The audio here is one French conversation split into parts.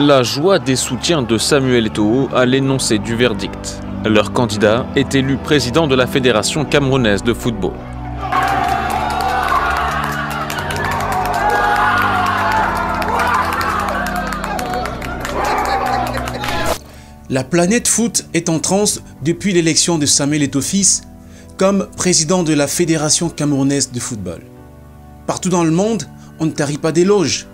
La joie des soutiens de Samuel Eto'o à l'énoncé du verdict. Leur candidat est élu président de la Fédération camerounaise de football. La planète foot est en transe depuis l'élection de Samuel Eto'o fils comme président de la Fédération camerounaise de football. Partout dans le monde, on ne tarit pas d'éloges,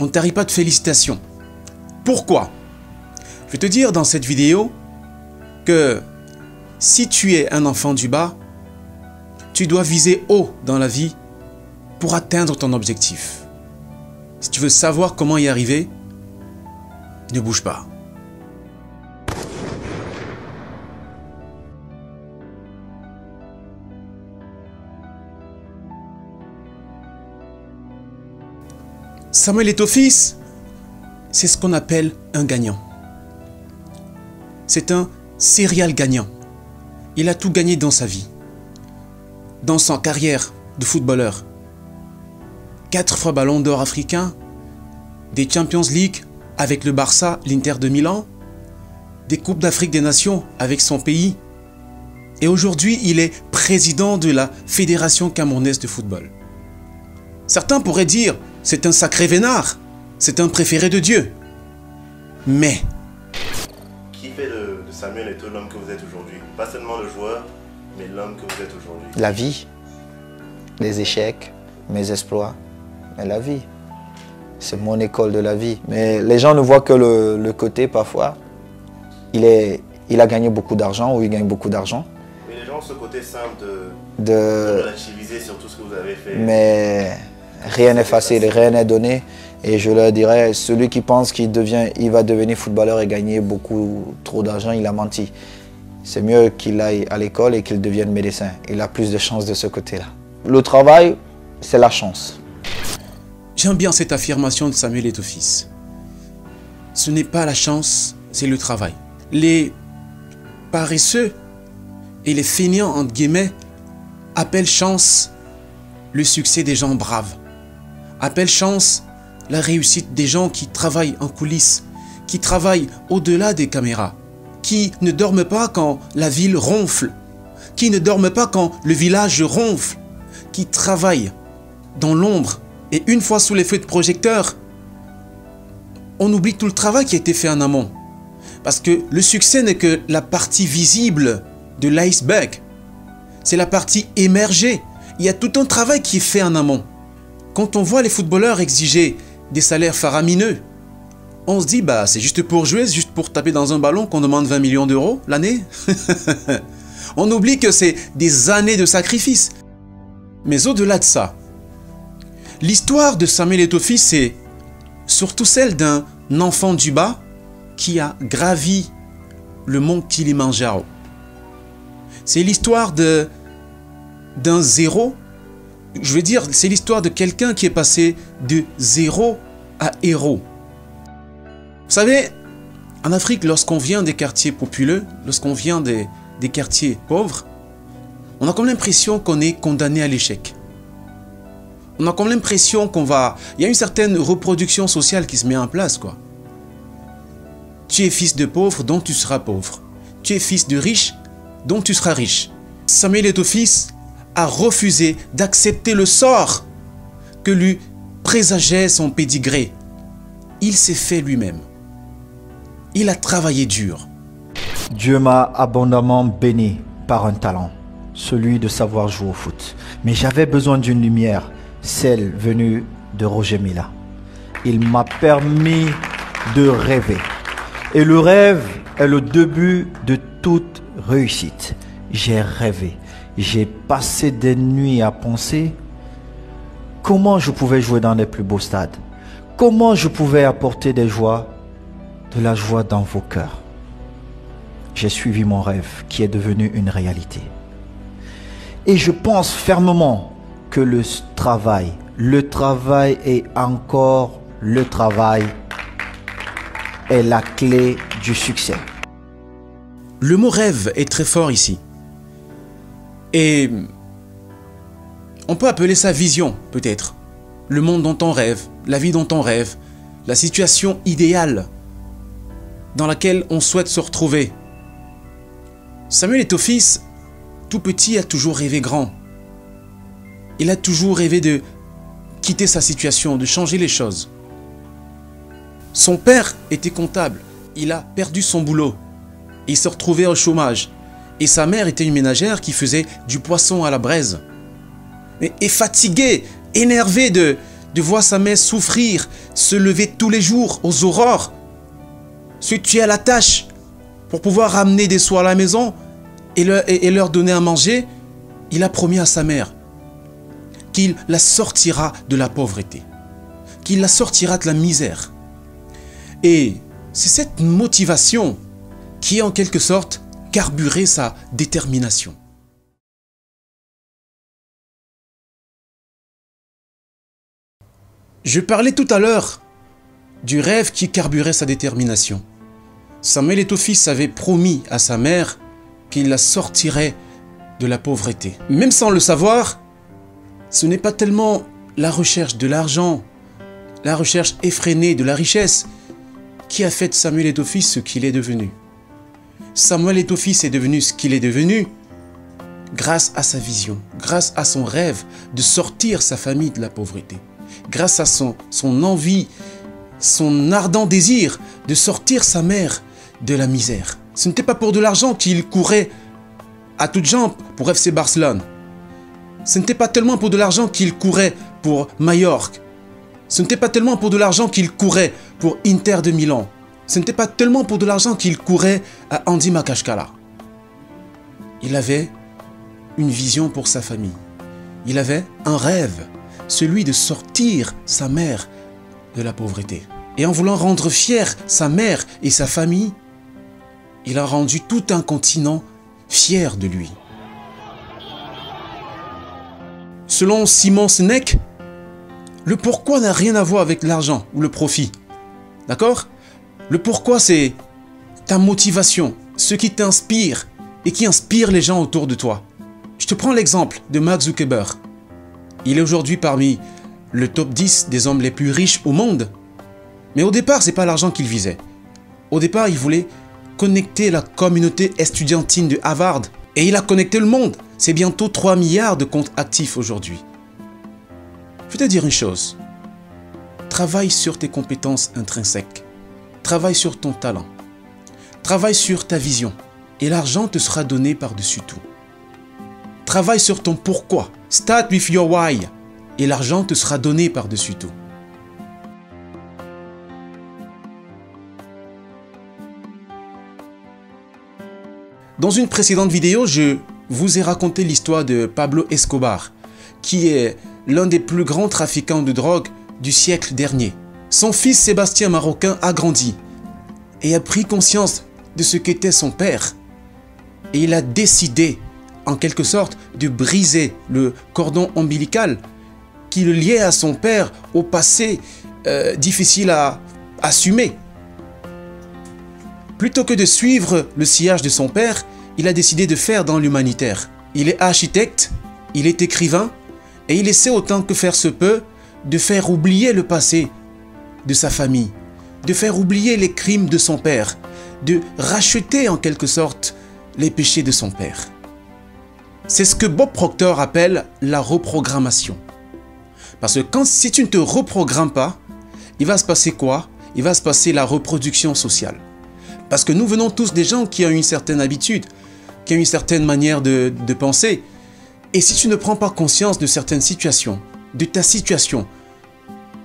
on ne tarit pas de félicitations. Pourquoi? Je vais te dire dans cette vidéo que si tu es un enfant du bas, tu dois viser haut dans la vie pour atteindre ton objectif. Si tu veux savoir comment y arriver, ne bouge pas. Samuel Eto'o fils, c'est ce qu'on appelle un gagnant. C'est un serial gagnant. Il a tout gagné dans sa vie. Dans sa carrière de footballeur. 4 fois ballon d'or africain, des Champions League avec le Barça, l'Inter de Milan, des Coupes d'Afrique des Nations avec son pays. Et aujourd'hui, il est président de la Fédération camerounaise de football. Certains pourraient dire, c'est un sacré vénard, c'est un préféré de Dieu. Mais... qui fait de Samuel Eto'o l'homme que vous êtes aujourd'hui? Pas seulement le joueur, mais l'homme que vous êtes aujourd'hui. La vie, les échecs, mes exploits, mais la vie. C'est mon école de la vie. Mais les gens ne voient que le côté parfois. Il a gagné beaucoup d'argent ou il gagne beaucoup d'argent. Mais les gens ont ce côté simple de relativiser sur tout ce que vous avez fait. Mais rien n'est facile, rien n'est donné. Et je leur dirais, celui qui pense qu'il va devenir footballeur et gagner beaucoup trop d'argent, il a menti. C'est mieux qu'il aille à l'école et qu'il devienne médecin. Il a plus de chance de ce côté-là. Le travail, c'est la chance. J'aime bien cette affirmation de Samuel Eto'o fils. Ce n'est pas la chance, c'est le travail. Les paresseux et les feignants, entre guillemets, appellent chance le succès des gens braves. Appellent chance la réussite des gens qui travaillent en coulisses, qui travaillent au-delà des caméras, qui ne dorment pas quand la ville ronfle, qui ne dorment pas quand le village ronfle, qui travaillent dans l'ombre. Et une fois sous les feux de projecteur, on oublie tout le travail qui a été fait en amont. Parce que le succès n'est que la partie visible de l'iceberg. C'est la partie émergée. Il y a tout un travail qui est fait en amont. Quand on voit les footballeurs exiger des salaires faramineux, on se dit, bah c'est juste pour jouer, c'est juste pour taper dans un ballon qu'on demande 20 millions d'euros l'année. On oublie que c'est des années de sacrifice. Mais au-delà de ça, l'histoire de Samuel Eto'o fils, c'est surtout celle d'un enfant du bas qui a gravi le mont Kilimandjaro. C'est l'histoire d'un zéro. Je veux dire, c'est l'histoire de quelqu'un qui est passé de zéro à héros. Vous savez, en Afrique, lorsqu'on vient des quartiers populeux, lorsqu'on vient des quartiers pauvres, on a comme l'impression qu'on est condamné à l'échec. On a comme l'impression qu'il y a une certaine reproduction sociale qui se met en place, quoi. Tu es fils de pauvre, donc tu seras pauvre. Tu es fils de riche, donc tu seras riche. Samuel Eto'o fils a refusé d'accepter le sort que lui présageait son pédigré. Il s'est fait lui-même. Il a travaillé dur. Dieu m'a abondamment béni par un talent, celui de savoir jouer au foot. Mais j'avais besoin d'une lumière, celle venue de Roger Mila. Il m'a permis de rêver. Et le rêve est le début de toute réussite. J'ai rêvé. J'ai passé des nuits à penser comment je pouvais jouer dans les plus beaux stades. Comment je pouvais apporter de la joie dans vos cœurs. J'ai suivi mon rêve qui est devenu une réalité. Et je pense fermement que le travail et encore le travail est la clé du succès. Le mot rêve est très fort ici. Et on peut appeler ça vision, peut-être. Le monde dont on rêve, la vie dont on rêve, la situation idéale dans laquelle on souhaite se retrouver. Samuel Eto'o-Fils, tout petit, a toujours rêvé grand. Il a toujours rêvé de quitter sa situation, de changer les choses. Son père était comptable. Il a perdu son boulot. Il se retrouvait au chômage. Et sa mère était une ménagère qui faisait du poisson à la braise. Et fatigué, énervé de voir sa mère souffrir, se lever tous les jours aux aurores, se tuer à la tâche pour pouvoir ramener des sous à la maison et leur donner à manger, il a promis à sa mère qu'il la sortira de la pauvreté, qu'il la sortira de la misère. Et c'est cette motivation qui, en quelque sorte, carburé sa détermination. Je parlais tout à l'heure du rêve qui carburait sa détermination. Samuel Eto'o-Fils avait promis à sa mère qu'il la sortirait de la pauvreté. Même sans le savoir, ce n'est pas tellement la recherche de l'argent, la recherche effrénée de la richesse qui a fait de Samuel Eto'o-Fils ce qu'il est devenu. Samuel Eto'o-Fils est devenu ce qu'il est devenu grâce à sa vision, grâce à son rêve de sortir sa famille de la pauvreté, grâce à son envie, son ardent désir de sortir sa mère de la misère. Ce n'était pas pour de l'argent qu'il courait à toutes jambes pour FC Barcelone. Ce n'était pas tellement pour de l'argent qu'il courait pour Majorque. Ce n'était pas tellement pour de l'argent qu'il courait pour Inter de Milan. Ce n'était pas tellement pour de l'argent qu'il courait à Andy Makashkala. Il avait une vision pour sa famille. Il avait un rêve, celui de sortir sa mère de la pauvreté. Et en voulant rendre fier sa mère et sa famille, il a rendu tout un continent fier de lui. Selon Simon Sinek, le pourquoi n'a rien à voir avec l'argent ou le profit. D'accord? Le pourquoi, c'est ta motivation, ce qui t'inspire et qui inspire les gens autour de toi. Je te prends l'exemple de Mark Zuckerberg. Il est aujourd'hui parmi le top 10 des hommes les plus riches au monde. Mais au départ, ce n'est pas l'argent qu'il visait. Au départ, il voulait connecter la communauté estudiantine de Harvard. Et il a connecté le monde. C'est bientôt 3 milliards de comptes actifs aujourd'hui. Je vais te dire une chose. Travaille sur tes compétences intrinsèques. Travaille sur ton talent. Travaille sur ta vision. Et l'argent te sera donné par-dessus tout. Travaille sur ton pourquoi. Start with your why. Et l'argent te sera donné par-dessus tout. Dans une précédente vidéo, je vous ai raconté l'histoire de Pablo Escobar, qui est l'un des plus grands trafiquants de drogue du siècle dernier. Son fils Sébastien Marocain a grandi et a pris conscience de ce qu'était son père. Et il a décidé, en quelque sorte, de briser le cordon ombilical qui le liait à son père au passé difficile à assumer. Plutôt que de suivre le sillage de son père, il a décidé de faire dans l'humanitaire. Il est architecte, il est écrivain, et il essaie autant que faire se peut de faire oublier le passé de sa famille, de faire oublier les crimes de son père, de racheter en quelque sorte les péchés de son père. C'est ce que Bob Proctor appelle la reprogrammation. Parce que si tu ne te reprogrammes pas, il va se passer quoi? Il va se passer la reproduction sociale. Parce que nous venons tous des gens qui ont une certaine habitude, qui ont une certaine manière de penser. Et si tu ne prends pas conscience de certaines situations, de ta situation,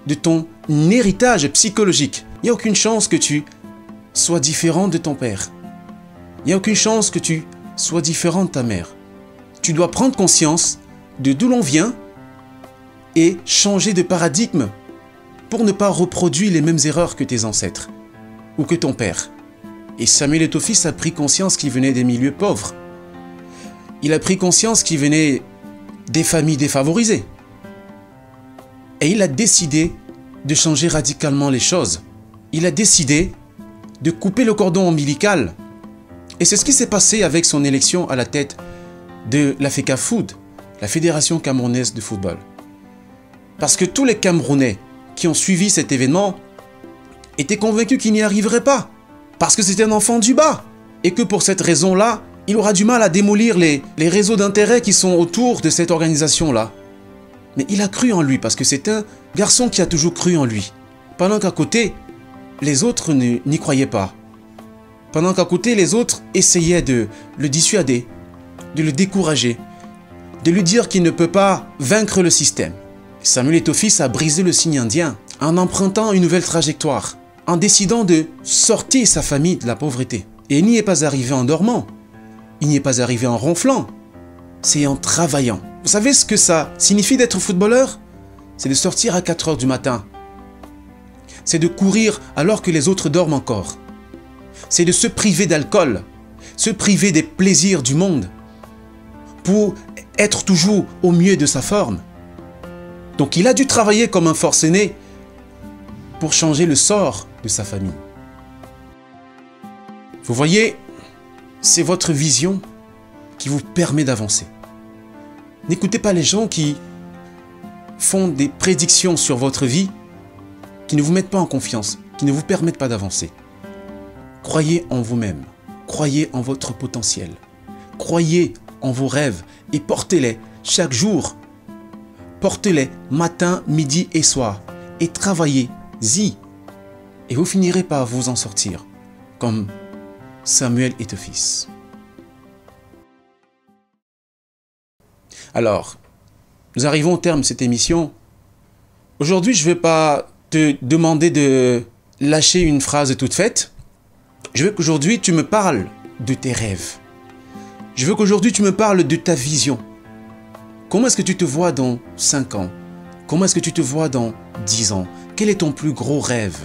de ton héritage psychologique, il n'y a aucune chance que tu sois différent de ton père. Il n'y a aucune chance que tu sois différent de ta mère. Tu dois prendre conscience de d'où l'on vient et changer de paradigme pour ne pas reproduire les mêmes erreurs que tes ancêtres ou que ton père. Et Samuel Eto'o-Fils a pris conscience qu'il venait des milieux pauvres. Il a pris conscience qu'il venait des familles défavorisées. Et il a décidé de changer radicalement les choses. Il a décidé de couper le cordon ombilical. Et c'est ce qui s'est passé avec son élection à la tête de la FECAFOOT, la Fédération Camerounaise de Football. Parce que tous les Camerounais qui ont suivi cet événement étaient convaincus qu'il n'y arriverait pas. parce que c'est un enfant du bas. Et que pour cette raison-là, il aura du mal à démolir les réseaux d'intérêt qui sont autour de cette organisation-là. Mais il a cru en lui parce que c'est un garçon qui a toujours cru en lui. Pendant qu'à côté, les autres n'y croyaient pas. Pendant qu'à côté, les autres essayaient de le dissuader, de le décourager, de lui dire qu'il ne peut pas vaincre le système. Samuel Eto'o-Fils a brisé le signe indien en empruntant une nouvelle trajectoire, en décidant de sortir sa famille de la pauvreté. Et il n'y est pas arrivé en dormant, il n'y est pas arrivé en ronflant, c'est en travaillant. Vous savez ce que ça signifie d'être footballeur? C'est de sortir à 4 heures du matin. C'est de courir alors que les autres dorment encore. C'est de se priver d'alcool, se priver des plaisirs du monde pour être toujours au mieux de sa forme. Donc il a dû travailler comme un forcené pour changer le sort de sa famille. Vous voyez, c'est votre vision qui vous permet d'avancer. N'écoutez pas les gens qui font des prédictions sur votre vie qui ne vous mettent pas en confiance, qui ne vous permettent pas d'avancer. Croyez en vous-même, croyez en votre potentiel, croyez en vos rêves et portez-les chaque jour. Portez-les matin, midi et soir et travaillez-y et vous finirez par vous en sortir comme Samuel Eto'o-Fils. Alors, nous arrivons au terme de cette émission. Aujourd'hui, je ne vais pas te demander de lâcher une phrase toute faite. Je veux qu'aujourd'hui, tu me parles de tes rêves. Je veux qu'aujourd'hui, tu me parles de ta vision. Comment est-ce que tu te vois dans 5 ans? Comment est-ce que tu te vois dans 10 ans? Quel est ton plus gros rêve?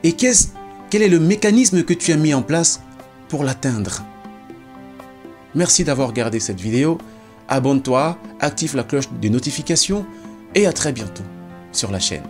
Et quel est le mécanisme que tu as mis en place pour l'atteindre? Merci d'avoir regardé cette vidéo. Abonne-toi, active la cloche de notification et à très bientôt sur la chaîne.